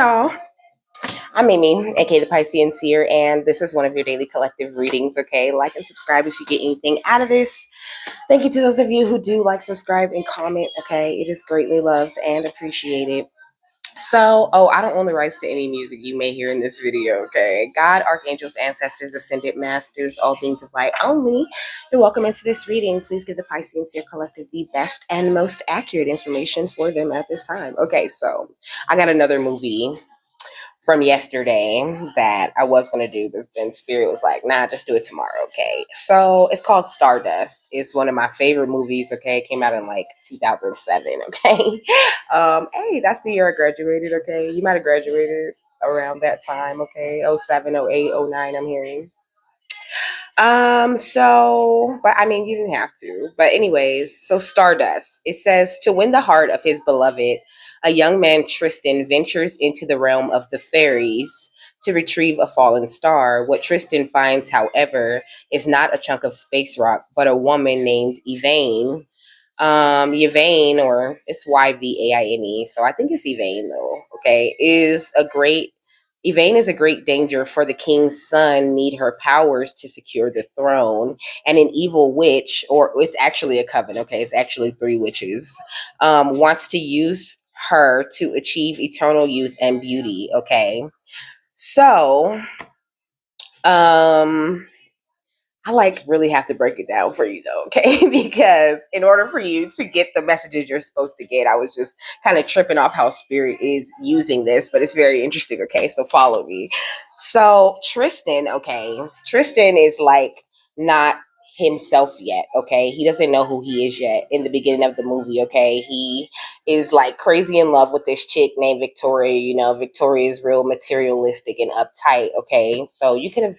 y'all. I'm Amy, aka the Piscean Seer, and this is one of your daily collective readings. Okay, like and subscribe if you get anything out of this. Thank you to those of you who do like, subscribe, and comment. Okay, it is greatly loved and appreciated. So, I don't own the rights to any music you may hear in this video, okay? God, archangels, ancestors, ascended masters, all beings of light only. You're welcome into this reading. Please give the Piscean Seer Collective the best and most accurate information for them at this time. Okay, so I got another movie from yesterday that I was going to do, but then Spirit was like, nah, just do it tomorrow, okay? So it's called Stardust. It's one of my favorite movies, okay? It came out in like 2007, okay? Hey, that's the year I graduated, okay? You might have graduated around that time, okay? 07, 08, 09, I'm hearing. But I mean, you didn't have to. But anyways, so Stardust. It says, to win the heart of his beloved, a young man, Tristan, ventures into the realm of the fairies to retrieve a fallen star. What Tristan finds, however, is not a chunk of space rock, but a woman named Yvain. Yvain, or it's Yvaine, so I think it's Yvain though, okay, Yvain is a great danger, for the king's son need her powers to secure the throne, and an evil witch, or it's actually a coven, okay, it's actually three witches, wants to use her to achieve eternal youth and beauty, okay? So, I like really have to break it down for you though, okay? Because in order for you to get the messages you're supposed to get, I was just kind of tripping off how Spirit is using this, but it's very interesting, okay? So follow me. So Tristan, okay, Tristan is like not himself yet, okay? He doesn't know who he is yet in the beginning of the movie, okay? He is like crazy in love with this chick named Victoria. You know, Victoria is real materialistic and uptight, okay? So you could have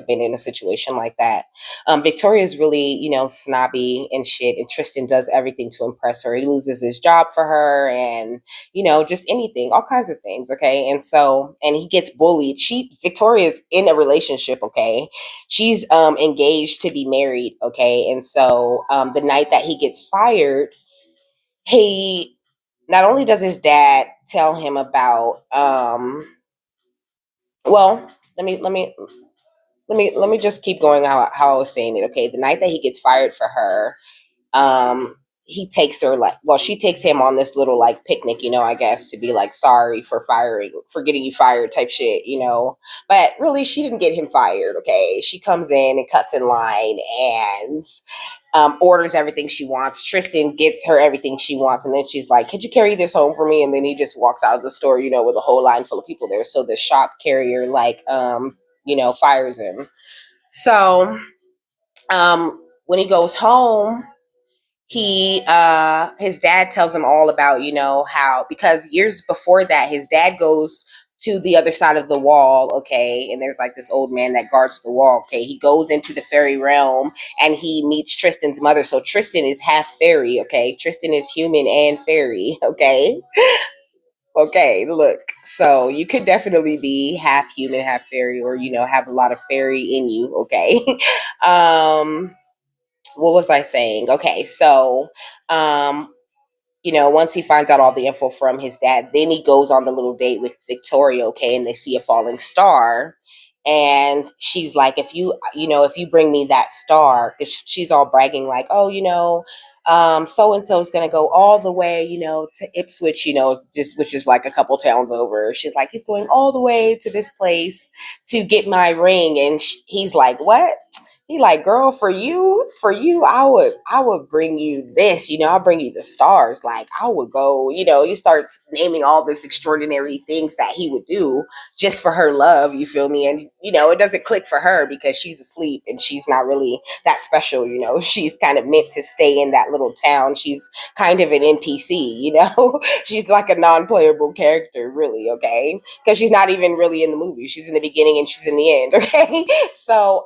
been in a situation like that. Victoria is really, snobby and shit, and Tristan does everything to impress her. He loses his job for her, and just anything, all kinds of things, okay? And he gets bullied. Victoria's in a relationship, okay? She's engaged to be married, okay? And so the night that he gets fired, he not only does his dad tell him about well, let me just keep going how I was saying it. Okay, the night that he gets fired for her, he takes her, like, well, she takes him on this little like picnic, I guess, to be like sorry for getting you fired type shit. But really, she didn't get him fired. Okay, she comes in and cuts in line and orders everything she wants. Tristan gets her everything she wants, and then she's like, could you carry this home for me? And then he just walks out of the store, with a whole line full of people there. So the shop carrier, like, fires him. So when he goes home, his dad tells him all about, how, because years before that, his dad goes to the other side of the wall, okay, and there's like this old man that guards the wall, okay. He goes into the fairy realm and he meets Tristan's mother. So Tristan is half fairy, okay. Tristan is human and fairy, okay. Okay, look, so you could definitely be half human, half fairy, or have a lot of fairy in you, okay. um what was I saying? Okay, so once he finds out all the info from his dad, then he goes on the little date with Victoria, okay, and they see a falling star. And she's like, if you bring me that star, because she's all bragging, like, oh, so and so is gonna go all the way, to Ipswich, just which is like a couple towns over. She's like, he's going all the way to this place to get my ring, and he's like, what? He like, girl, for you, I would bring you this, I'll bring you the stars. Like, I would go, he starts naming all this extraordinary things that he would do just for her love, you feel me? And, it doesn't click for her because she's asleep and she's not really that special, she's kind of meant to stay in that little town. She's kind of an NPC, she's like a non-playable character, really, okay? Because she's not even really in the movie. She's in the beginning and she's in the end, okay? So,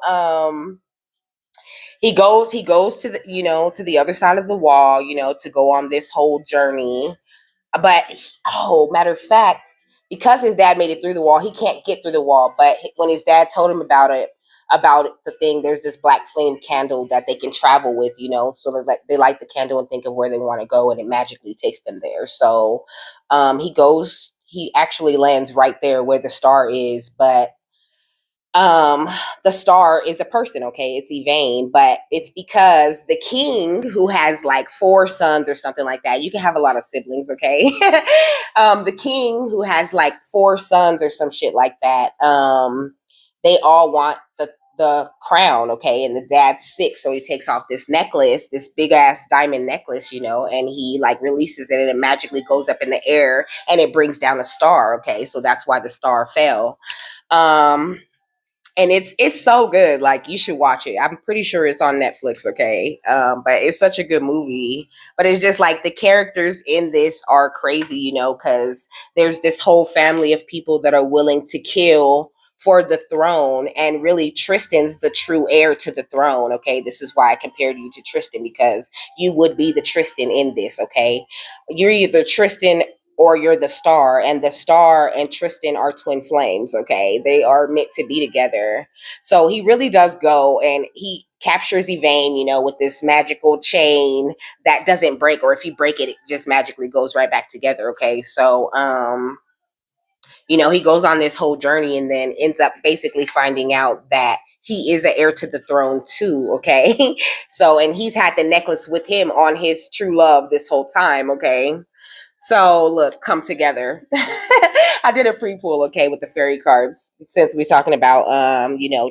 he goes to the other side of the wall, to go on this whole journey. But matter of fact, because his dad made it through the wall, he can't get through the wall. But when his dad told him about the thing, there's this black flame candle that they can travel with, so they light the candle and think of where they want to go, and it magically takes them there. So he goes he actually lands right there where the star is, but um the star is a person, okay, it's Evane, but it's because the king, who has like four sons or something like that. You can have a lot of siblings, okay. The king, who has like four sons or some shit like that, they all want the crown, okay, and the dad's sick, so he takes off this necklace, this big ass diamond necklace, and he like releases it, and it magically goes up in the air, and it brings down a star, okay, so that's why the star fell. um and it's so good. Like, you should watch it. I'm pretty sure it's on Netflix, okay? But it's such a good movie. But it's just like the characters in this are crazy, because there's this whole family of people that are willing to kill for the throne, and really Tristan's the true heir to the throne, okay? This is why I compared you to Tristan, because you would be the Tristan in this, okay? You're either Tristan or you're the star, and the star and Tristan are twin flames, okay? They are meant to be together. So he really does go, and he captures Evane, with this magical chain that doesn't break, or if you break it, it just magically goes right back together, okay? So he goes on this whole journey, and then ends up basically finding out that he is an heir to the throne too, okay? So, and he's had the necklace with him on his true love this whole time, okay? So look, come together. I did a pre-pool, okay, with the fairy cards, since we're talking about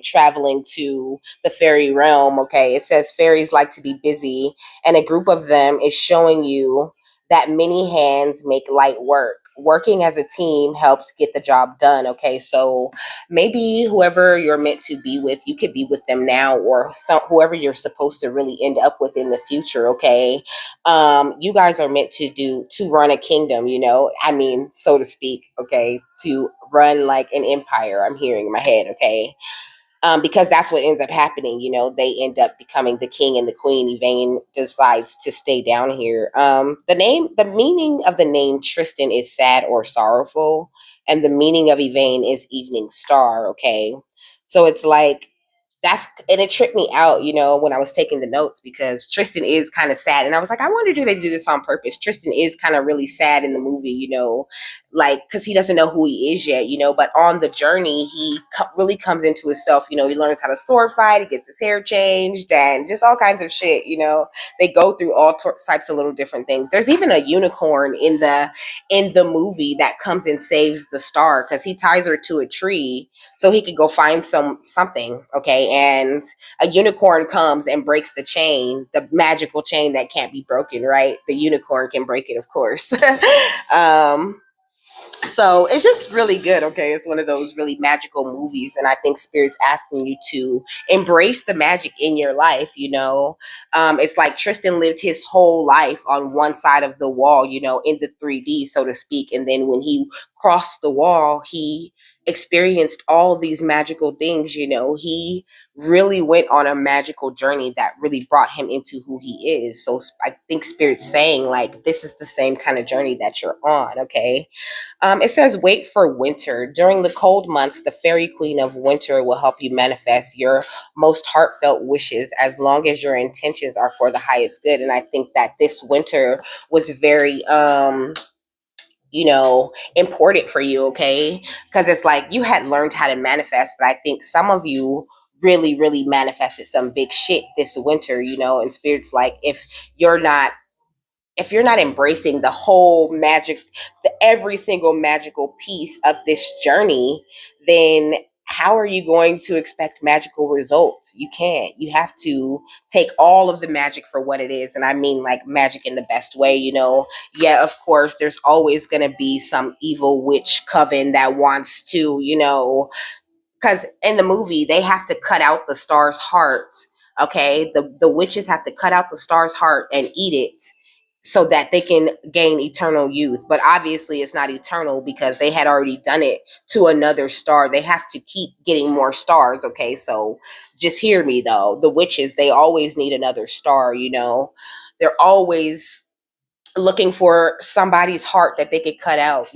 traveling to the fairy realm, okay. It says fairies like to be busy, and a group of them is showing you that many hands make light work. Working as a team helps get the job done, okay. So maybe whoever you're meant to be with, you could be with them now, or whoever you're supposed to really end up with in the future, okay. You guys are meant to run a kingdom, I mean, so to speak, okay, to run like an empire. I'm hearing in my head, okay. Because that's what ends up happening, they end up becoming the king and the queen. Evane decides to stay down here. The meaning of the name Tristan is sad or sorrowful, and the meaning of Evane is evening star, okay. So it's like, and it tripped me out, when I was taking the notes, because Tristan is kind of sad, and I was like, I wonder, do they do this on purpose? Tristan is kind of really sad in the movie, like, because he doesn't know who he is yet, but on the journey he really comes into himself. He learns how to sword fight, he gets his hair changed, and just all kinds of shit. They go through all types of little different things. There's even a unicorn in the movie that comes and saves the star, because he ties her to a tree so he could go find something, okay. And a unicorn comes and breaks the chain, the magical chain that can't be broken, right? The unicorn can break it, of course. um so it's just really good, okay. It's one of those really magical movies, and I think Spirit's asking you to embrace the magic in your life. It's like Tristan lived his whole life on one side of the wall, in the 3D, so to speak, and then when he crossed the wall, he experienced all these magical things. He really went on a magical journey that really brought him into who he is. So I think Spirit's saying, like, this is the same kind of journey that you're on, okay. It says, wait for winter. During the cold months, the fairy queen of winter will help you manifest your most heartfelt wishes, as long as your intentions are for the highest good. And I think that this winter was very, important for you, okay? Because it's like you had learned how to manifest, but I think some of you really, really manifested some big shit this winter, and Spirit's like, if you're not embracing the whole magic, every single magical piece of this journey, then how are you going to expect magical results? You can't. You have to take all of the magic for what it is. And I mean, like, magic in the best way, Yeah, of course, there's always going to be some evil witch coven that wants to, because in the movie they have to cut out the star's heart, okay. The witches have to cut out the star's heart and eat it, so that they can gain eternal youth. But obviously it's not eternal, because they had already done it to another star. They have to keep getting more stars, okay. So just hear me though, the witches, they always need another star. They're always looking for somebody's heart that they could cut out.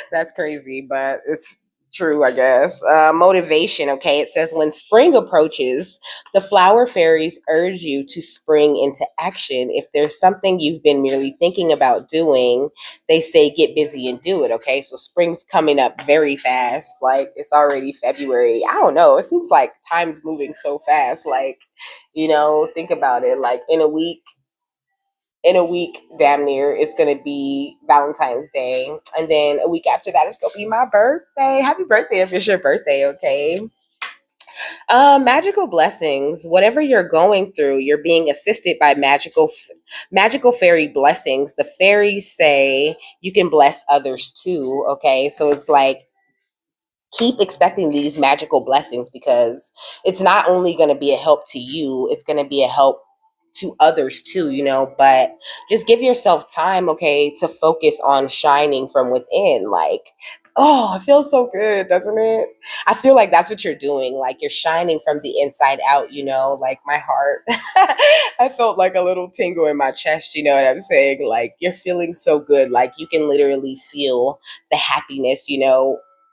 That's crazy, but it's true, I guess. Motivation, okay. It says when spring approaches, the flower fairies urge you to spring into action. If there's something you've been merely thinking about doing, they say get busy and do it, okay? So spring's coming up very fast. Like it's already February. I don't know. It seems like time's moving so fast. Like, think about it. Like in a week, damn near, it's gonna be Valentine's Day, and then a week after that, it's gonna be my birthday. Happy birthday if it's your birthday, okay? Magical blessings. Whatever you're going through, you're being assisted by magical fairy blessings. The fairies say you can bless others too. Okay, so it's like keep expecting these magical blessings because it's not only going to be a help to you, it's going to be a help to others too, but just give yourself time, okay, to focus on shining from within. Like, oh, it feels so good, doesn't it? I feel like that's what you're doing. Like you're shining from the inside out, like my heart. I felt like a little tingle in my chest, you know what I'm saying? Like you're feeling so good. Like you can literally feel the happiness,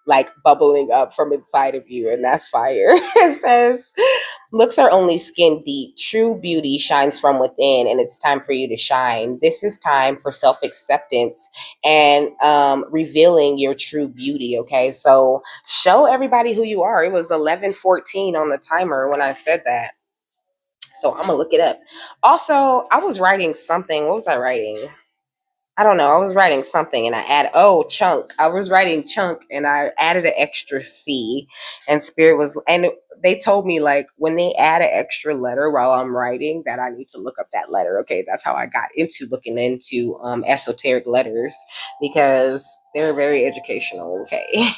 like bubbling up from inside of you, and that's fire. It says, looks are only skin deep. True beauty shines from within, and it's time for you to shine. This is time for self acceptance and revealing your true beauty. Okay, so show everybody who you are. It was 11:14 on the timer when I said that. So I'm gonna look it up. Also, I was writing something. What was I writing? I don't know. I was writing something and I added, chunk. I was writing chunk and I added an extra C, and Spirit was, and they told me like when they add an extra letter while I'm writing that I need to look up that letter. Okay. That's how I got into looking into esoteric letters because they're very educational. Okay.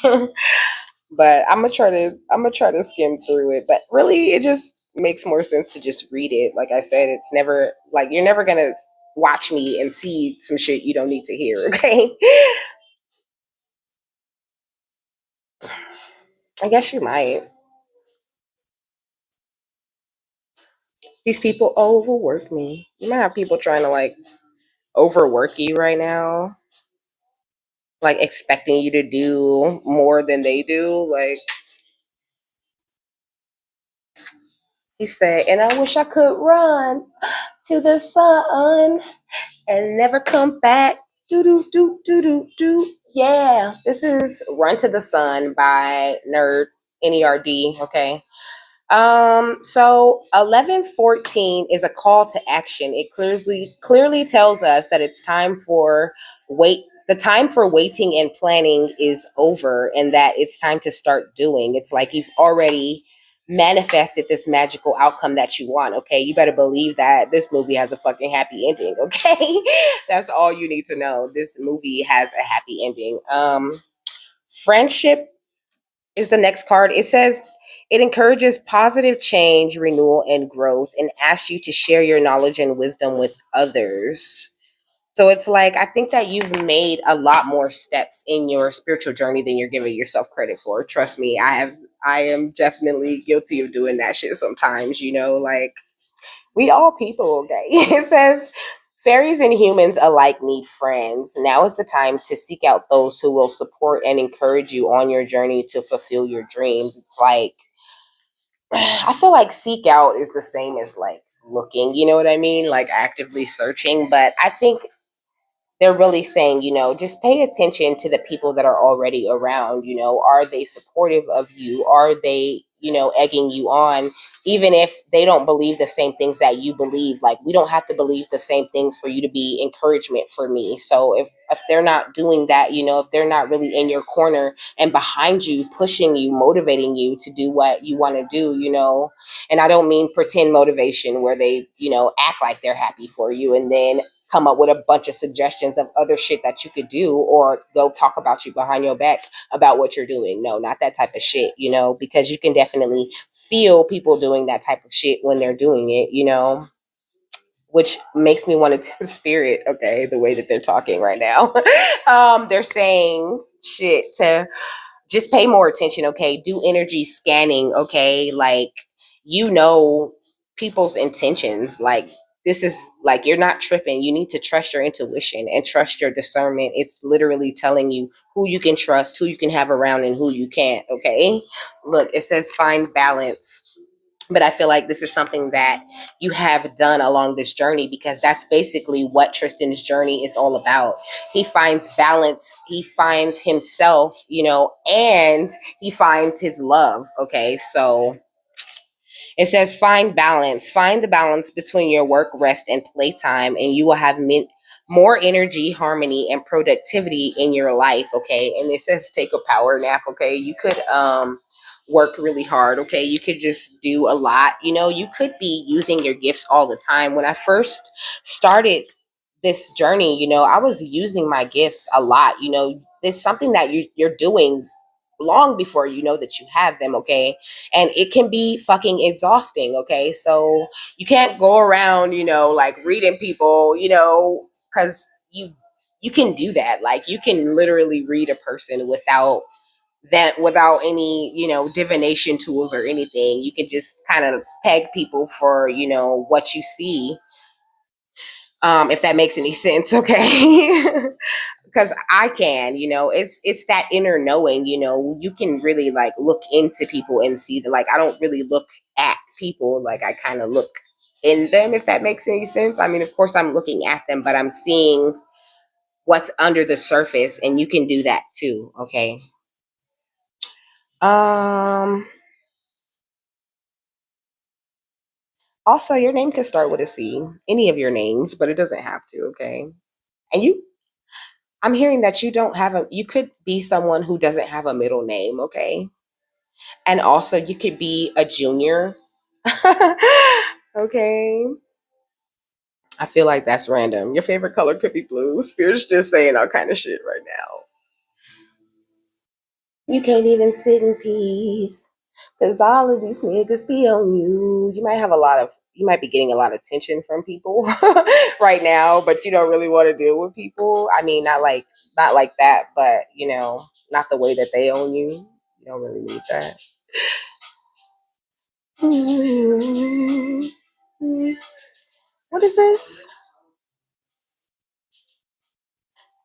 But I'm gonna try to skim through it. But really, it just makes more sense to just read it. Like I said, it's never like you're never gonna watch me and see some shit you don't need to hear. Okay, I guess you might. These people overwork me. You might have people trying to like overwork you right now, like expecting you to do more than they do. Like he said, and I wish I could run to the sun and never come back. Do do do do do do. Yeah, this is "Run to the Sun" by Nerd. Okay. So 11:14 is a call to action. It clearly tells us that it's time for wait. The time for waiting and planning is over, and that it's time to start doing. It's like you've already manifested this magical outcome that you want. Okay, you better believe that this movie has a fucking happy ending. Okay, that's all you need to know. This movie has a happy ending. Friendship is the next card. It says it encourages positive change, renewal, and growth, and asks you to share your knowledge and wisdom with others. So it's like I think that you've made a lot more steps in your spiritual journey than you're giving yourself credit for. Trust me, I have. I am definitely guilty of doing that shit sometimes. Like we all people, okay? It says fairies and humans alike need friends. Now is the time to seek out those who will support and encourage you on your journey to fulfill your dreams. It's like I feel like seek out is the same as like looking, you know what I mean? Like actively searching, but I think they're really saying, just pay attention to the people that are already around. Are they supportive of you? Are they, egging you on? Even if they don't believe the same things that you believe, like we don't have to believe the same things for you to be encouragement for me. So if they're not doing that, if they're not really in your corner and behind you, pushing you, motivating you to do what you want to do, and I don't mean pretend motivation where they, act like they're happy for you and then come up with a bunch of suggestions of other shit that you could do or go talk about you behind your back about what you're doing. No, not that type of shit, because you can definitely feel people doing that type of shit when they're doing it, which makes me want to spirit, okay, the way that they're talking right now. They're saying shit to just pay more attention, okay? Do energy scanning, okay? Like, people's intentions, like this is like, you're not tripping. You need to trust your intuition and trust your discernment. It's literally telling you who you can trust, who you can have around, and who you can't. Okay. Look, it says find balance. But I feel like this is something that you have done along this journey, because that's basically what Tristan's journey is all about. He finds balance, he finds himself, and he finds his love. Okay. So it says find balance. Find the balance between your work, rest, and playtime, and you will have more energy, harmony, and productivity in your life. Okay. And it says take a power nap. Okay. You could work really hard. Okay. You could just do a lot. You could be using your gifts all the time. When I first started this journey, I was using my gifts a lot. It's something that you're doing long before you know that you have them. Okay. And it can be fucking exhausting. Okay. So you can't go around, like reading people, because you can do that. Like, you can literally read a person without any, divination tools or anything. You can just kind of peg people for, what you see. If that makes any sense. Okay. Because I can, it's that inner knowing. You can really like look into people and see that, like, I don't really look at people, like I kind of look in them, if that makes any sense. I mean, of course I'm looking at them, but I'm seeing what's under the surface, and you can do that too. Okay. um Also, your name can start with a C, any of your names, but it doesn't have to. Okay. And I'm hearing that you could be someone who doesn't have a middle name. Okay. And also, you could be a junior. Okay. I feel like that's random. Your favorite color could be blue. Spirit's just saying all kind of shit right now. You can't even sit in peace, because all of these niggas be on you. You might be getting a lot of attention from people right now, but you don't really want to deal with people. I mean, not like that, but not the way that they own you. You don't really need that. What is this?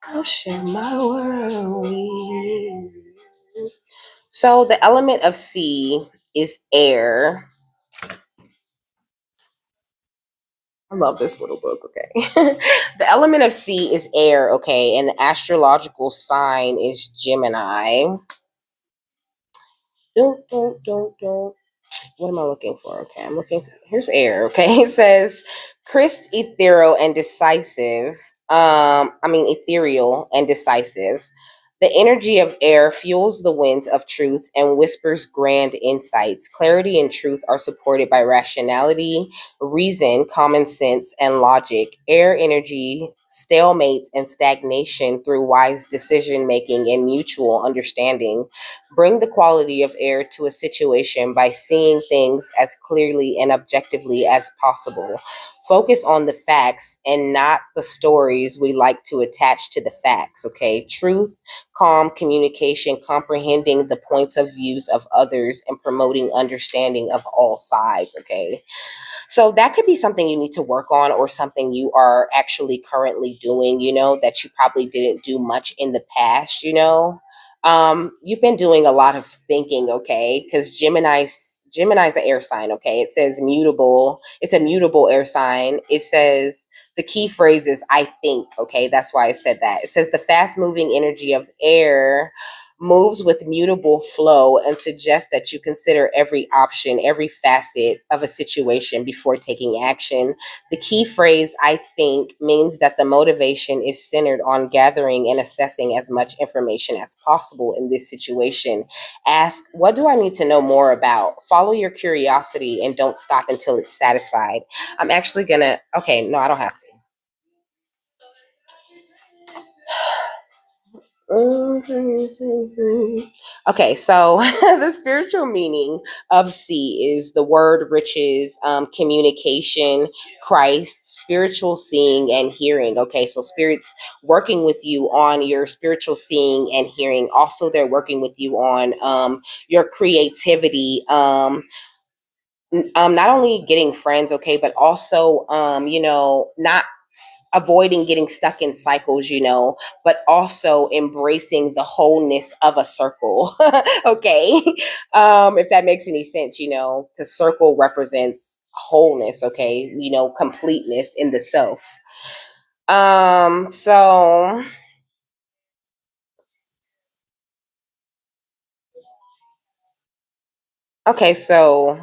I'll share my world with you. So the element of sea is air. I love this little book. Okay. The element of sea is air. Okay. And the astrological sign is Gemini. Don't. What am I looking for? Okay. Here's air. Okay. It says crisp, ethereal, and decisive. Ethereal and decisive. The energy of air fuels the winds of truth and whispers grand insights. Clarity and truth are supported by rationality, reason, common sense, and logic. Air energy stalemates and stagnation through wise decision making and mutual understanding. Bring the quality of air to a situation by seeing things as clearly and objectively as possible. Focus on the facts and not the stories we like to attach to the facts. Okay. Truth, calm communication, comprehending the points of views of others, and promoting understanding of all sides. Okay. So that could be something you need to work on, or something you are actually currently doing, that you probably didn't do much in the past. You've been doing a lot of thinking. Okay. Because Gemini's an air sign. Okay. It says mutable. It's a mutable air sign. It says the key phrase is I think. Okay. That's why I said that. It says the fast moving energy of air moves with mutable flow and suggests that you consider every option, every facet of a situation before taking action. The key phrase, I think, means that the motivation is centered on gathering and assessing as much information as possible in this situation. Ask, what do I need to know more about? Follow your curiosity and don't stop until it's satisfied. I'm actually gonna, okay, no, I don't have to. Okay, so the spiritual meaning of sea is the word riches, communication, Christ, spiritual seeing and hearing. Okay, so spirits working with you on your spiritual seeing and hearing. Also, they're working with you on your creativity. not only getting friends, okay, but also not avoiding getting stuck in cycles, but also embracing the wholeness of a circle. Okay. If that makes any sense, the circle represents wholeness, okay, completeness in the self. So okay, so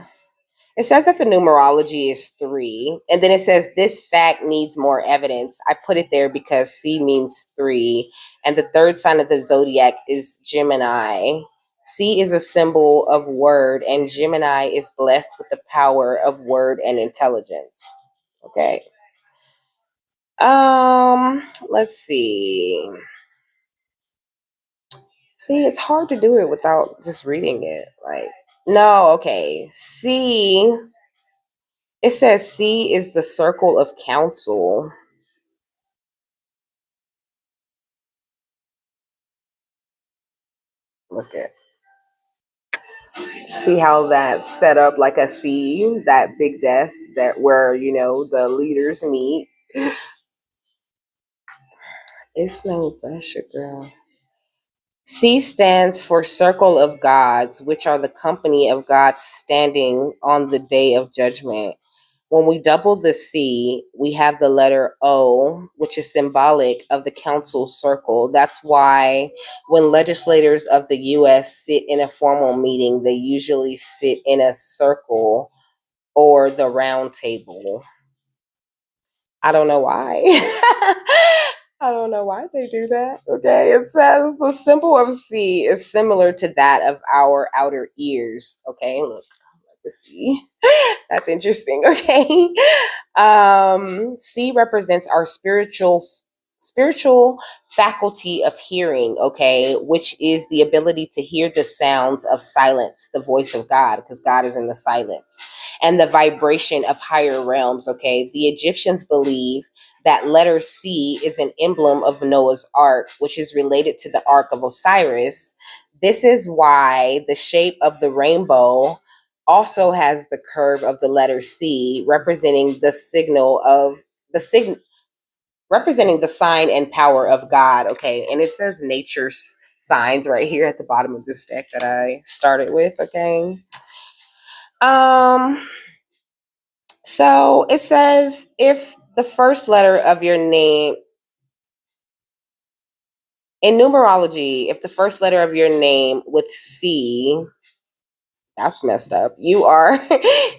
it says that the numerology is three, and then it says this fact needs more evidence. I put it there because C means three, and the third sign of the zodiac is Gemini. C is a symbol of word, and Gemini is blessed with the power of word and intelligence. Okay. Let's see. See, it's hard to do it without just reading it. Like, no, okay. C, it says C is the circle of counsel. Look at see how that's set up like a C, that big desk that where the leaders meet. It's no pressure, girl. C stands for Circle of Gods, which are the company of gods standing on the day of judgment. When we double the C, we have the letter O, which is symbolic of the council circle. That's why when legislators of the US sit in a formal meeting, they usually sit in a circle or the round table. I don't know why. I don't know why they do that. Okay. It says the symbol of C is similar to that of our outer ears. Okay. Look, let's see. That's interesting. Okay. C represents our spiritual faculty of hearing, okay, which is the ability to hear the sounds of silence, the voice of God, because God is in the silence, and the vibration of higher realms, okay. The Egyptians believe that letter C is an emblem of Noah's Ark, which is related to the Ark of Osiris. This is why the shape of the rainbow also has the curve of the letter C, representing the signal of the sign representing the sign and power of God. Okay, and it says nature's signs right here at the bottom of this deck that I started with. Okay, um, so it says if the first letter of your name in numerology, if the first letter of your name with C, that's messed up. You are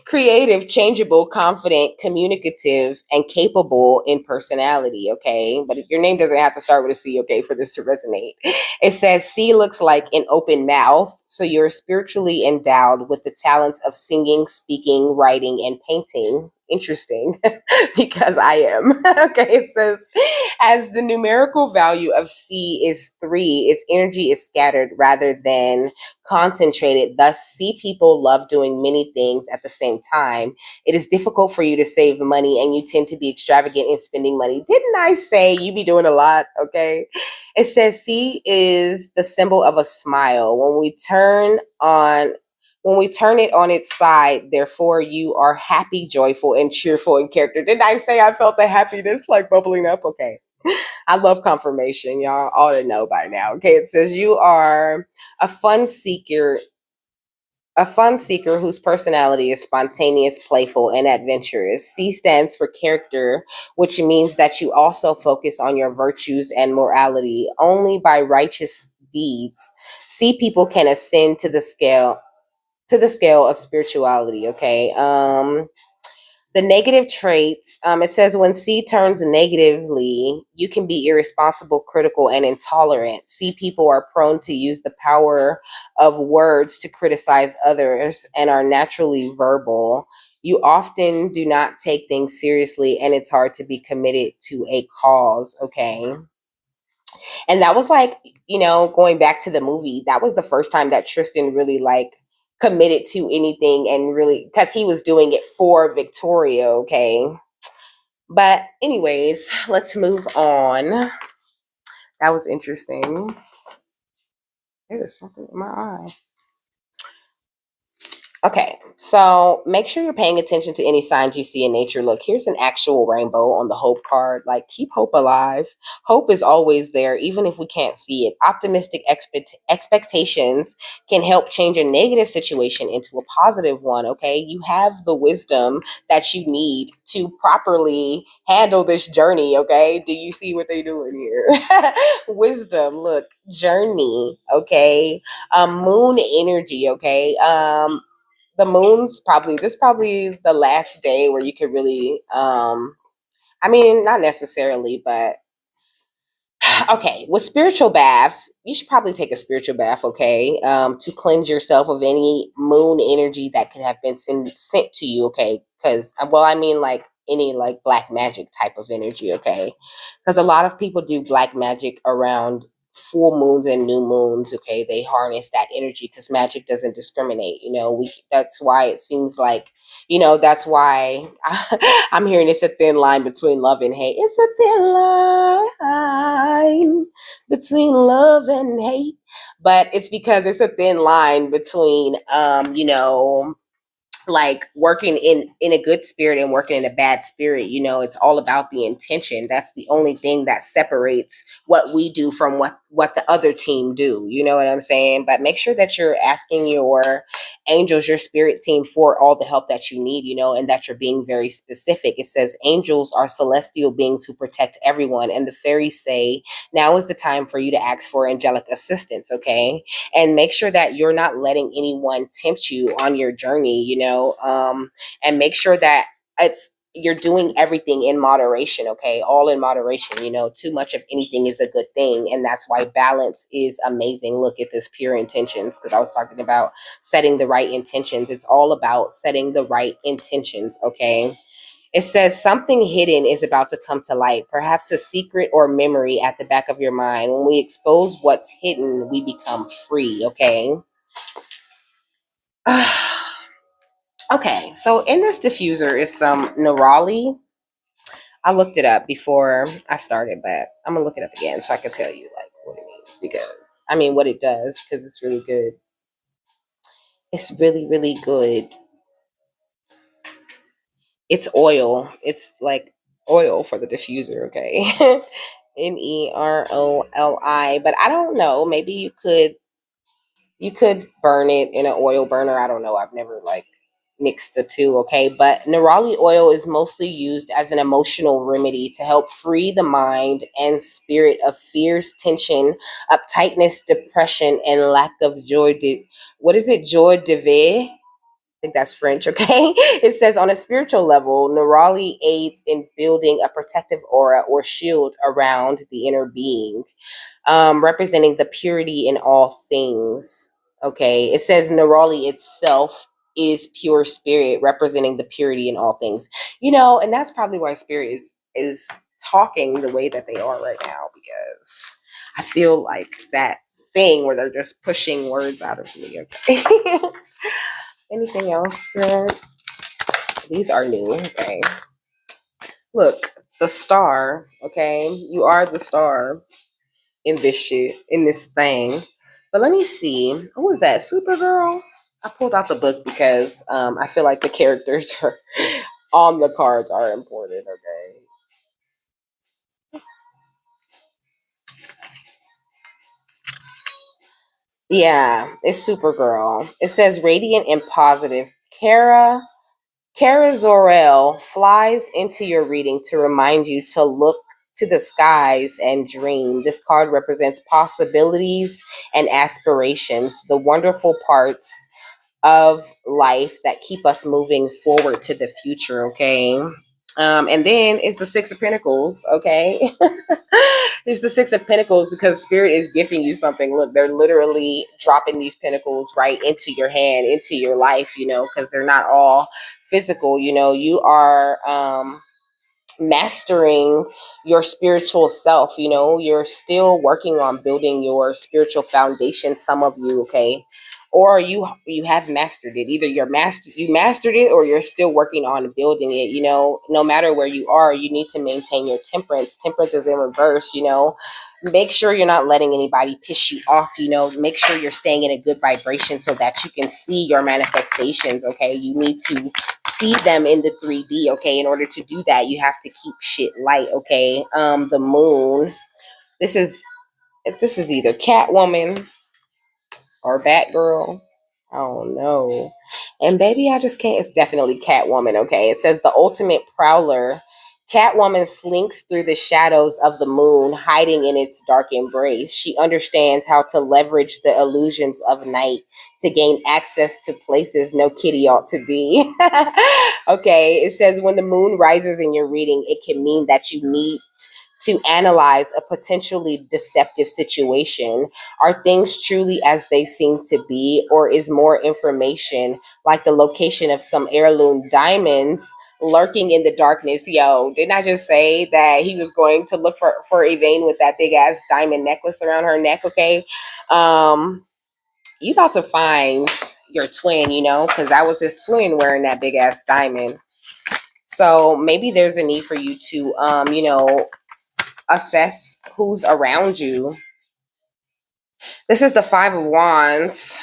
creative, changeable, confident, communicative, and capable in personality, okay? But your name doesn't have to start with a C, okay, for this to resonate. It says C looks like an open mouth. So you're spiritually endowed with the talents of singing, speaking, writing, and painting. Interesting because I am. Okay, it says as the numerical value of C is three, its energy is scattered rather than concentrated. Thus, see people love doing many things at the same time. It is difficult for you to save money and you tend to be extravagant in spending money. Didn't I say you be doing a lot? Okay. It says C is the symbol of a smile. When we turn it on its side, therefore you are happy, joyful, and cheerful in character. Didn't I say I felt the happiness like bubbling up? Okay. I love confirmation. Y'all ought to know by now. Okay, it says you are a fun seeker, a fun seeker whose personality is spontaneous, playful, and adventurous. C stands for character, which means that you also focus on your virtues and morality. Only by righteous deeds, C people can ascend to the scale of spirituality. Okay. The negative traits, it says when C turns negatively, you can be irresponsible, critical, and intolerant. C people are prone to use the power of words to criticize others and are naturally verbal. You often do not take things seriously, and it's hard to be committed to a cause. Okay. And that was like, going back to the movie, that was the first time that Tristan really like committed to anything and really because he was doing it for Victoria, okay? But anyways, let's move on. That was interesting. There's something in my eye. Okay, so make sure you're paying attention to any signs you see in nature. Look, here's an actual rainbow on the hope card. Like, keep hope alive. Hope is always there, even if we can't see it. Optimistic expectations can help change a negative situation into a positive one. Okay, you have the wisdom that you need to properly handle this journey. Okay, do you see what they're doing here? Wisdom, look, journey. Okay, moon energy. Okay, the moon's probably this probably the last day where you could really I mean, not necessarily, but okay, with spiritual baths, you should probably take a spiritual bath, okay, to cleanse yourself of any moon energy that could have been sent to you, okay? Because, well, I mean, like any like black magic type of energy, okay? Because a lot of people do black magic around full moons and new moons, okay? They harness that energy because magic doesn't discriminate, you know. That's why it seems like, you know, that's why I'm hearing it's a thin line between love and hate. It's a thin line between love and hate. But it's because it's a thin line between you know, like working in a good spirit and working in a bad spirit. You know, it's all about the intention. That's the only thing that separates what we do from what the other team do. You know what I'm saying? But make sure that you're asking your angels, your spirit team, for all the help that you need, you know, and that you're being very specific. It says angels are celestial beings who protect everyone, and the fairies say now is the time for you to ask for angelic assistance. Okay, and make sure that you're not letting anyone tempt you on your journey, you know, and make sure that it's you're doing everything in moderation, okay? All in moderation, you know. Too much of anything is a good thing, and that's why balance is amazing. Look at this, pure intentions, because I was talking about setting the right intentions. It's all about setting the right intentions, okay? It says something hidden is about to come to light, perhaps a secret or memory at the back of your mind. When we expose what's hidden, we become free, okay? Okay, so in this diffuser is some neroli. I looked it up before I started, but I'm gonna look it up again so I can tell you like what it means, because I mean what it does, because it's really good. It's really, really good. It's oil. It's like oil for the diffuser, okay? Neroli. But I don't know. Maybe you could burn it in an oil burner. I don't know. I've never like mixed the two, okay? But neroli oil is mostly used as an emotional remedy to help free the mind and spirit of fears, tension, uptightness, depression, and lack of joy. What is it? Joy de vivre? Think that's French, okay? It says on a spiritual level, nerali aids in building a protective aura or shield around the inner being, representing the purity in all things. Okay, it says nerali itself is pure spirit, representing the purity in all things. You know, and that's probably why spirit is talking the way that they are right now, because I feel like that thing where they're just pushing words out of me. Okay. Anything else, Spirit? These are new. Okay. Look, the star. Okay. You are the star in this shit, in this thing. But let me see. Who was that? Supergirl? I pulled out the book because I feel like the characters are on the cards are important. Okay. Yeah, it's Supergirl. It says radiant and positive. Kara Zor-El flies into your reading to remind you to look to the skies and dream. This card represents possibilities and aspirations, the wonderful parts of life that keep us moving forward to the future, okay? And then it's the Six of Pentacles, okay? It's the Six of Pentacles because Spirit is gifting you something. Look, they're literally dropping these pentacles right into your hand, into your life, you know, because they're not all physical, you know. You are mastering your spiritual self, you know. You're still working on building your spiritual foundation, some of you, okay? or you have mastered it. Either you mastered it, or you're still working on building it. No matter where you are, you need to maintain your temperance. Temperance is in reverse. Make sure you're not letting anybody piss you off. Make sure you're staying in a good vibration so that you can see your manifestations. Okay, you need to see them in the 3D. Okay, in order to do that, you have to keep shit light. Okay, the moon. This is either Catwoman or Batgirl. I don't know. And baby, I just can't. It's definitely Catwoman, okay? It says the ultimate prowler. Catwoman slinks through the shadows of the moon, hiding in its dark embrace. She understands how to leverage the illusions of night to gain access to places no kitty ought to be. Okay, it says when the moon rises in your reading, it can mean that you need to analyze a potentially deceptive situation. Are things truly as they seem to be, or is more information, like the location of some heirloom diamonds, lurking in the darkness? Yo, didn't I just say that he was going to look for Evane with that big ass diamond necklace around her neck? Okay, you about to find your twin, because that was his twin wearing that big ass diamond. So maybe there's a need for you to, assess who's around you. This is the Five of Wands.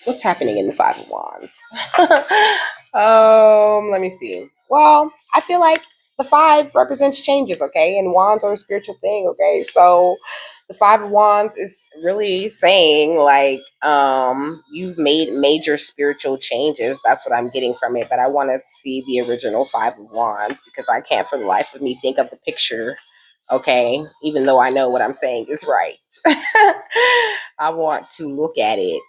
What's happening in the Five of Wands? Let me see. Well, I feel like the five represents changes, okay? And wands are a spiritual thing, okay? So the Five of Wands is really saying like you've made major spiritual changes. That's what I'm getting from it. But I want to see the original Five of Wands because I can't for the life of me think of the picture. Okay, even though I know what I'm saying is right. I want to look at it.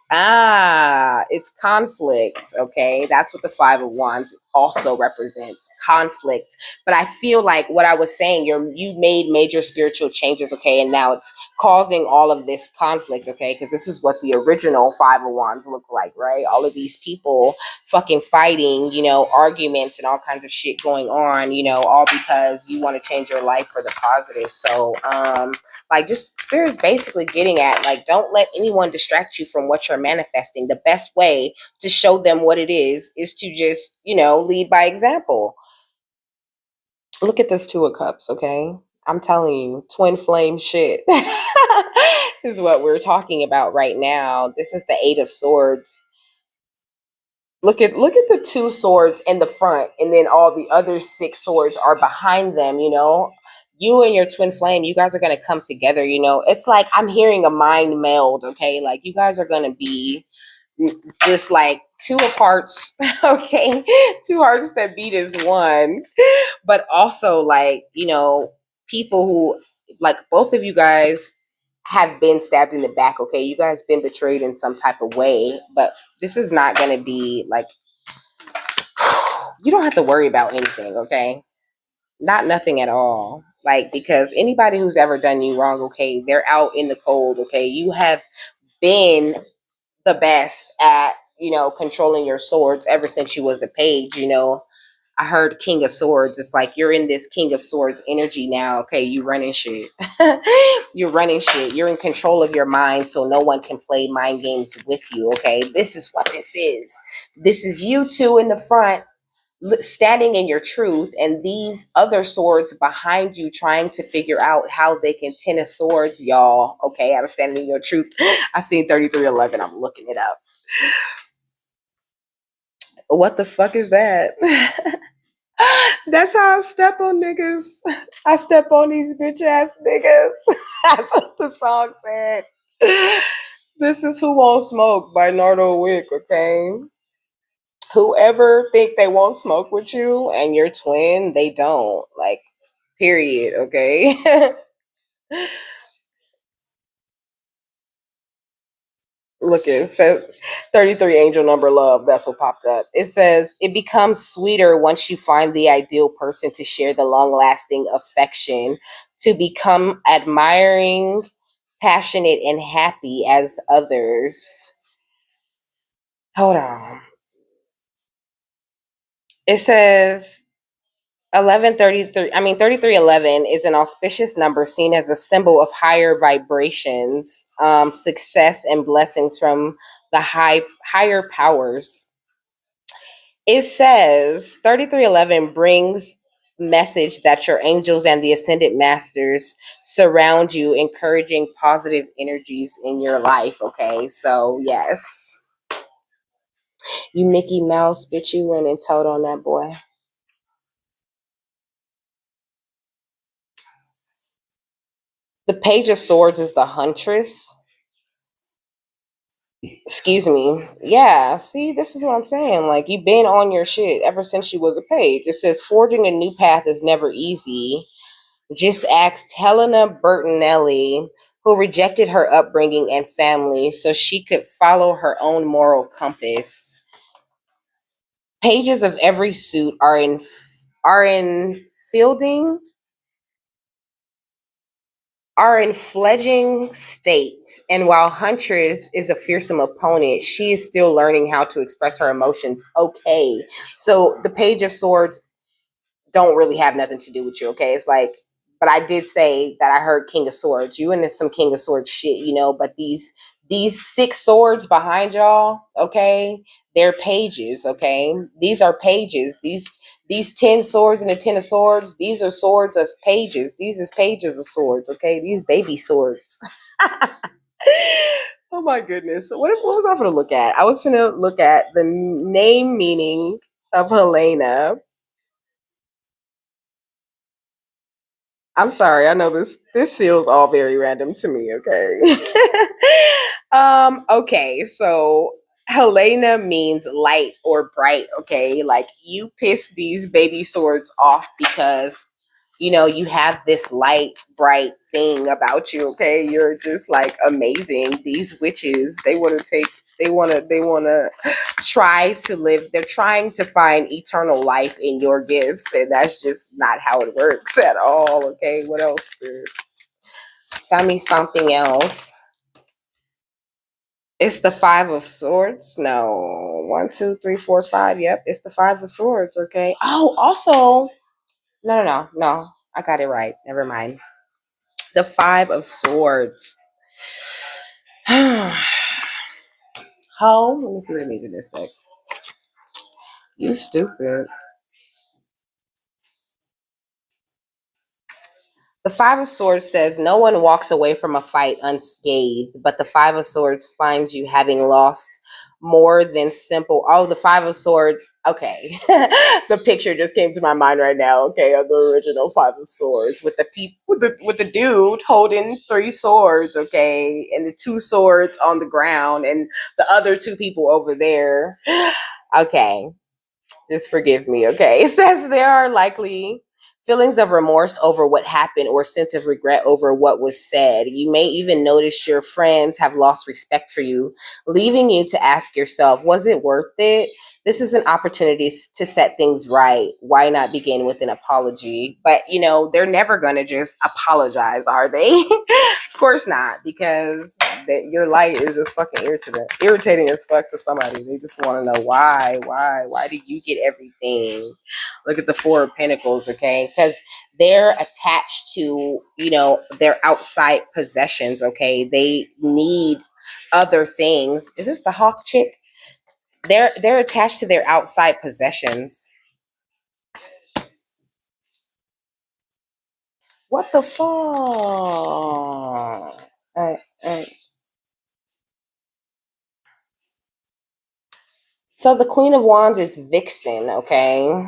It's conflict. Okay, that's what the Five of Wands also represents, conflict. But I feel like what I was saying, you made major spiritual changes. Okay, and now it's causing all of this conflict. Okay, because this is what the original Five of Wands look like, right? All of these people fucking fighting, arguments and all kinds of shit going on, all because you want to change your life for the positive. So, like, just spirit's basically getting at, like, don't let anyone distract you from what you're manifesting. The best way to show them what it is to just, lead by example. Look at this Two of Cups, okay? I'm telling you, twin flame shit. This is what we're talking about right now. This is the Eight of Swords. Look at the two swords in the front, and then all the other six swords are behind them. You and your twin flame, you guys are gonna come together. It's like I'm hearing a mind meld. Okay, like you guys are gonna be just like two of hearts. Okay, two hearts that beat as one. But also, like, people who, like, both of you guys have been stabbed in the back. Okay, you guys been betrayed in some type of way, but this is not going to be like, you don't have to worry about anything. Okay, not nothing at all. Like, because anybody who's ever done you wrong, okay, they're out in the cold. Okay, you have been the best at, controlling your swords ever since you was a page. I heard King of Swords. It's like you're in this King of Swords energy now. Okay, you running shit. You're running shit. You're in control of your mind, so no one can play mind games with you. Okay, this is what this is. This is you two in the front, standing in your truth, and these other swords behind you trying to figure out how they can ten of swords, y'all. Okay, I'm standing in your truth. I seen 3311. I'm looking it up. What the fuck is that? That's how I step on niggas. I step on these bitch ass niggas. That's what the song said. This is Who Won't Smoke by Nardo Wick, okay? Whoever think they won't smoke with you and your twin, they don't. Like, period, okay? Look, it says 33 angel number love. That's what popped up. It says it becomes sweeter once you find the ideal person to share the long lasting affection, to become admiring, passionate, and happy as others. Hold on. It says 1133, I mean 3311 is an auspicious number seen as a symbol of higher vibrations, success and blessings from the higher powers. It says 3311 brings message that your angels and the ascended masters surround you, encouraging positive energies in your life. Okay, so yes, you Mickey Mouse, bitch, you went and told on that boy. The Page of Swords is the Huntress. Excuse me. Yeah, see, this is what I'm saying. Like, you've been on your shit ever since she was a page. It says forging a new path is never easy. Just asked Helena Bertinelli, who rejected her upbringing and family so she could follow her own moral compass. Pages of every suit are in fielding are in fledgling state, and while Huntress is a fearsome opponent, she is still learning how to express her emotions. Okay, so the Page of Swords don't really have nothing to do with you. Okay, it's like, but I did say that I heard King of Swords. You into some King of Swords shit, but these six swords behind y'all, okay, they're pages. Okay, these are pages. These 10 swords and the 10 of swords, these are swords of pages. These is pages of swords. Okay, these baby swords. Oh my goodness. So what was I going to look at? I was going to look at the name meaning of Helena. I'm sorry. I know this feels all very random to me, okay? Okay, so Helena means light or bright, okay? Like you piss these baby swords off because you have this light, bright thing about you, okay? You're just like amazing. These witches, they want to try to live. They're trying to find eternal life in your gifts, and that's just not how it works at all, okay? What else, Spirit? Tell me something else. It's the Five of Swords. No, one, two, three, four, five. Yep, it's the Five of Swords, okay? Oh, also, no, no, no, no. I got it right. Never mind. The Five of Swords. Home. Let me see what it means in this deck. You stupid. The Five of Swords says no one walks away from a fight unscathed, but the Five of Swords finds you having lost more than simple. Oh, the Five of Swords. Okay, the picture just came to my mind right now. Okay, of the original Five of Swords with the with the dude holding three swords. Okay, and the two swords on the ground, and the other two people over there. Okay, just forgive me, okay? It says there are likely feelings of remorse over what happened or sense of regret over what was said. You may even notice your friends have lost respect for you, leaving you to ask yourself, was it worth it? This is an opportunity to set things right. Why not begin with an apology? But, they're never going to just apologize, are they? Of course not, because your light is just fucking irritating as fuck to somebody. They just want to know why do you get everything? Look at the Four of Pentacles, okay? Because they're attached to their outside possessions, okay? They need other things. Is this the hawk chick? They're attached to their outside possessions. What the fuck? All right, all right. So the Queen of Wands is Vixen, okay?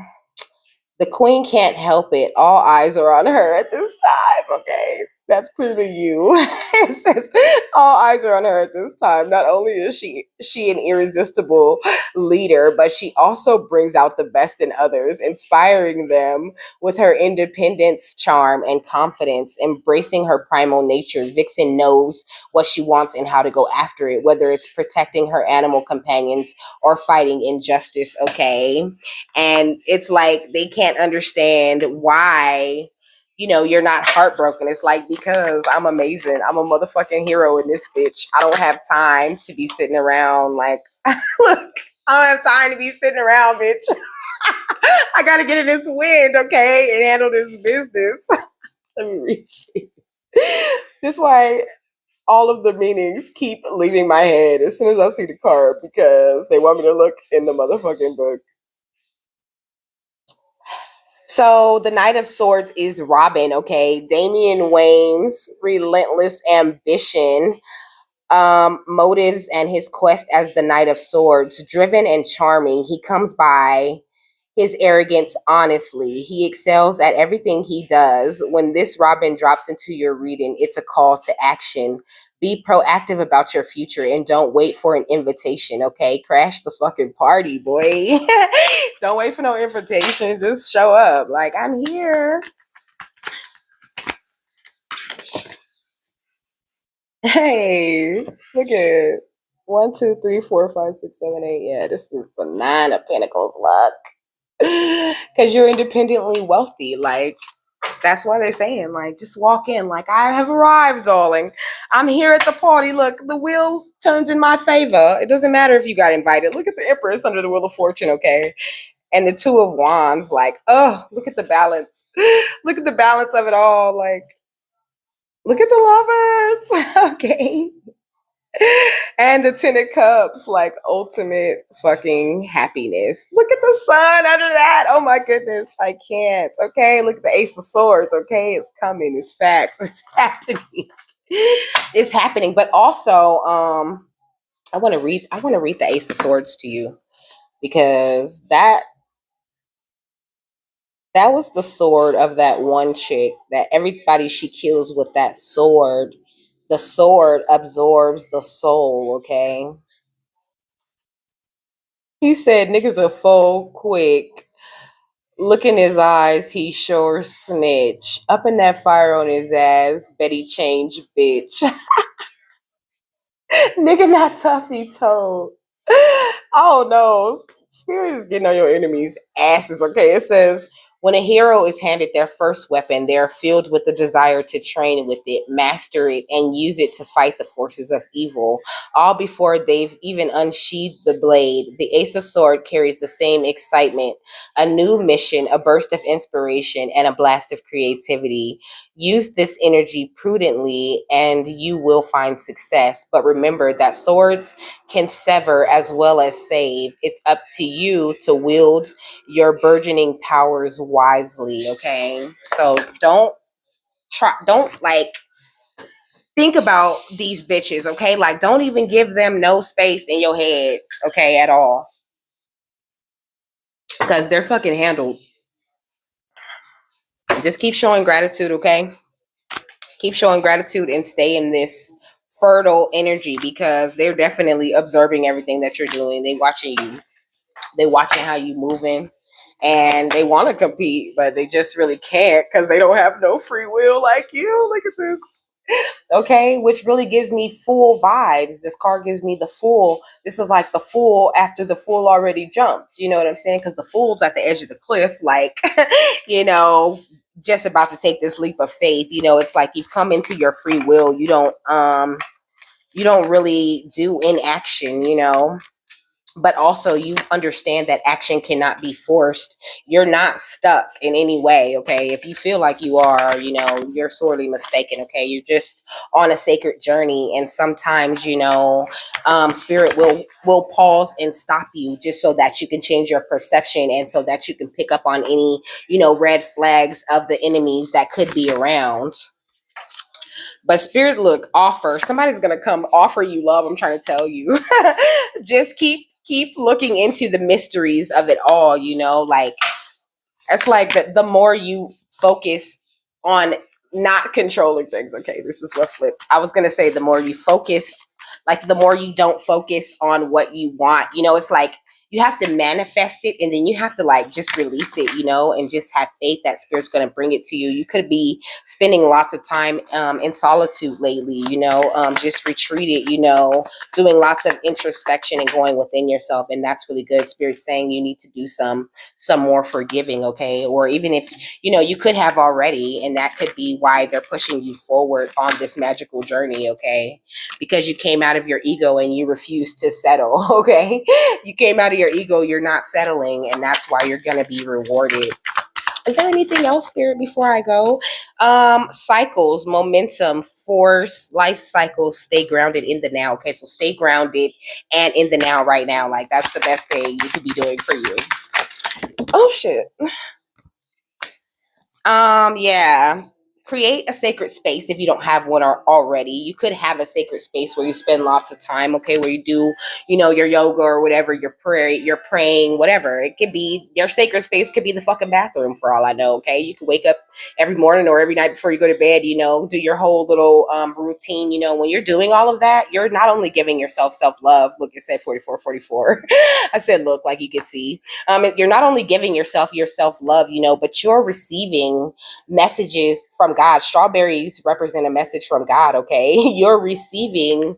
The queen can't help it. All eyes are on her at this time. Okay, that's clearly you. It says all eyes are on her at this time. Not only is she an irresistible leader, but she also brings out the best in others, inspiring them with her independence, charm, and confidence. Embracing her primal nature, Vixen knows what she wants and how to go after it, whether it's protecting her animal companions or fighting injustice. Okay, and it's like they can't understand why you're not heartbroken. It's like, because I'm amazing, I'm a motherfucking hero in this bitch. I don't have time to be sitting around like look, I don't have time to be sitting around, bitch. I gotta get in this wind, okay, and handle this business. Let me read to you. This is why all of the meanings keep leaving my head as soon as I see the card because they want me to look in the motherfucking book. So the Knight of Swords is Robin, okay? Damian Wayne's relentless ambition, motives, and his quest as the Knight of Swords. Driven and charming, he comes by his arrogance honestly. He excels at everything he does. When this Robin drops into your reading, it's a call to action. Be proactive about your future and don't wait for an invitation, okay? Crash the fucking party, boy. Don't wait for no invitation. Just show up. Like, I'm here. Hey, look at 1, 2, 3, 4, 5, 6, 7, 8. Yeah, this is the 9 of Pentacles luck. Because you're independently wealthy. Like, that's why they're saying, like, just walk in. Like, I have arrived, darling. I'm here at the party. Look, the wheel turns in my favor. It doesn't matter if you got invited. Look at the Empress under the Wheel of Fortune, okay? And the Two of Wands. Like, oh, look at the balance. Look at the balance of it all. Like, look at the lovers. Okay. And the Ten of Cups, like ultimate fucking happiness. Look at the sun under that. Oh my goodness, I can't. Okay, look at the Ace of Swords. Okay, it's coming. It's facts. It's happening. It's happening. But also, I want to read. I want to read the Ace of Swords to you because that was the sword of that one chick that everybody she kills with that sword. The sword absorbs the soul. Okay. He said niggas are full quick. Look in his eyes, he sure snitch. Up in that fire on his ass, Betty change bitch. Nigga not tough, he told. Oh no. Spirit is getting on your enemies' asses, okay? It says when a hero is handed their first weapon, they are filled with the desire to train with it, master it, and use it to fight the forces of evil, all before they've even unsheathed the blade. The Ace of Swords carries the same excitement, a new mission, a burst of inspiration, and a blast of creativity. Use this energy prudently and you will find success. But remember that swords can sever as well as save. It's up to you to wield your burgeoning powers wisely, okay? So don't like think about these bitches, okay? Like don't even give them no space in your head, okay, at all. Because they're fucking handled. Just keep showing gratitude, okay? Keep showing gratitude and stay in this fertile energy because they're definitely observing everything that you're doing. They watching you. They watching how you moving, and they want to compete, but they just really can't because they don't have no free will like you. Look at this. Okay, which really gives me Fool vibes. This card gives me the Fool. This is like the Fool after the Fool already jumped. You know what I'm saying? Because the Fool's at the edge of the cliff, like, you know, just about to take this leap of faith. You know, it's like you've come into your free will. You don't really do inaction, you know, but also you understand that action cannot be forced. You're not stuck in any way, okay? If you feel like you are, you know, you're sorely mistaken, okay? You're just on a sacred journey, and sometimes, you know, spirit will pause and stop you just so that you can change your perception and so that you can pick up on any, you know, red flags of the enemies that could be around. But spirit, look, offer. Somebody's gonna come offer you love. I'm trying to tell you. Just keep looking into the mysteries of it all, you know, like it's like the more you focus on not controlling things. Okay, this is what flipped. I was gonna say the more you focus, like the more you don't focus on what you want, you know, it's like you have to manifest it and then you have to like just release it, you know, and just have faith that spirit's going to bring it to you. You could be spending lots of time in solitude lately, you know, just retreated, you know, doing lots of introspection and going within yourself. And that's really good. Spirit's saying you need to do some more forgiving, okay? Or even if, you know, you could have already, and that could be why they're pushing you forward on this magical journey, okay? Because you came out of your ego and you refused to settle, okay? You came out of your your ego, you're not settling, and that's why you're going to be rewarded. Is there anything else, Spirit, before I go? Cycles, momentum, force, life cycles, stay grounded in the now. Okay, so stay grounded and in the now right now. Like, that's the best thing you could be doing for you. Oh, shit. Yeah. Create a sacred space if you don't have one already. You could have a sacred space where you spend lots of time, okay, where you do, your yoga or whatever, you're praying, whatever. It could be your sacred space could be the fucking bathroom for all I know, okay? You could wake up every morning or every night before you go to bed, do your whole little routine. When you're doing all of that, you're not only giving yourself self-love. Look, it said 4444. I said look, like you can see. You're not only giving yourself your self-love, but you're receiving messages from God. Strawberries represent a message from God, okay? You're receiving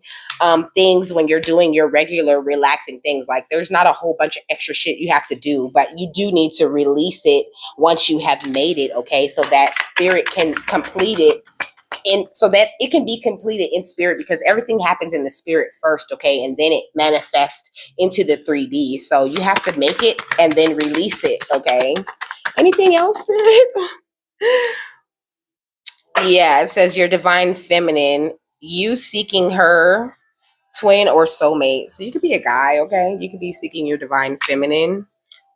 things when you're doing your regular relaxing things. Like, there's not a whole bunch of extra shit you have to do, but you do need to release it once you have made it, okay? So that spirit can complete it. And so that it can be completed in spirit, because everything happens in the spirit first, okay? And then it manifests into the 3D. So you have to make it and then release it, okay? Anything else, Spirit? Yeah, it says your divine feminine, you seeking her twin or soulmate. So you could be a guy, okay? You could be seeking your divine feminine,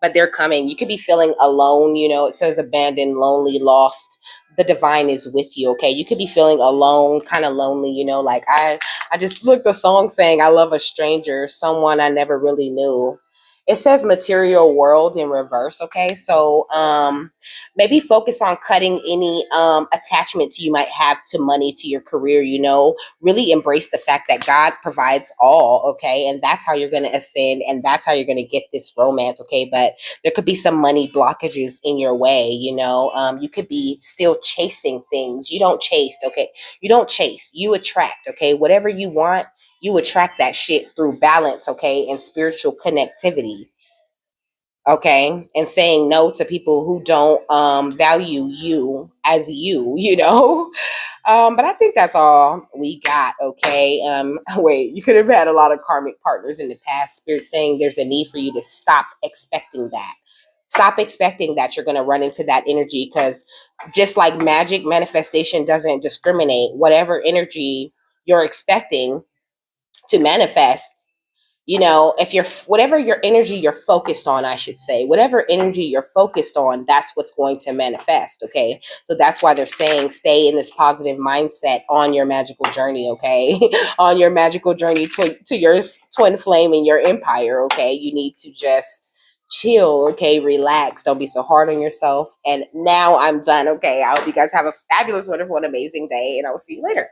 but they're coming. You could be feeling alone, it says abandoned, lonely, lost. The divine is with you, okay? You could be feeling alone, kind of lonely, like I just looked the song saying I love a stranger, someone I never really knew. It says material world in reverse, okay? So maybe focus on cutting any attachments you might have to money, to your career, really embrace the fact that God provides all, okay? And that's how you're going to ascend, and that's how you're going to get this romance, okay? But there could be some money blockages in your way, you could be still chasing things. You don't chase, okay? You don't chase, you attract, okay? Whatever you want, you attract that shit through balance, okay? And spiritual connectivity, okay? And saying no to people who don't value you as you. But I think that's all we got, okay? Wait, you could have had a lot of karmic partners in the past. Spirit saying there's a need for you to stop expecting that. Stop expecting that you're going to run into that energy, because just like magic, manifestation doesn't discriminate. Whatever energy you're expecting to manifest, if you're whatever your energy you're focused on, I should say, whatever energy you're focused on, that's what's going to manifest, okay? So that's why they're saying stay in this positive mindset on your magical journey, okay? On your magical journey to your twin flame and your empire, okay? You need to just chill, okay? Relax. Don't be so hard on yourself. And now I'm done, okay? I hope you guys have a fabulous, wonderful, and amazing day, and I will see you later.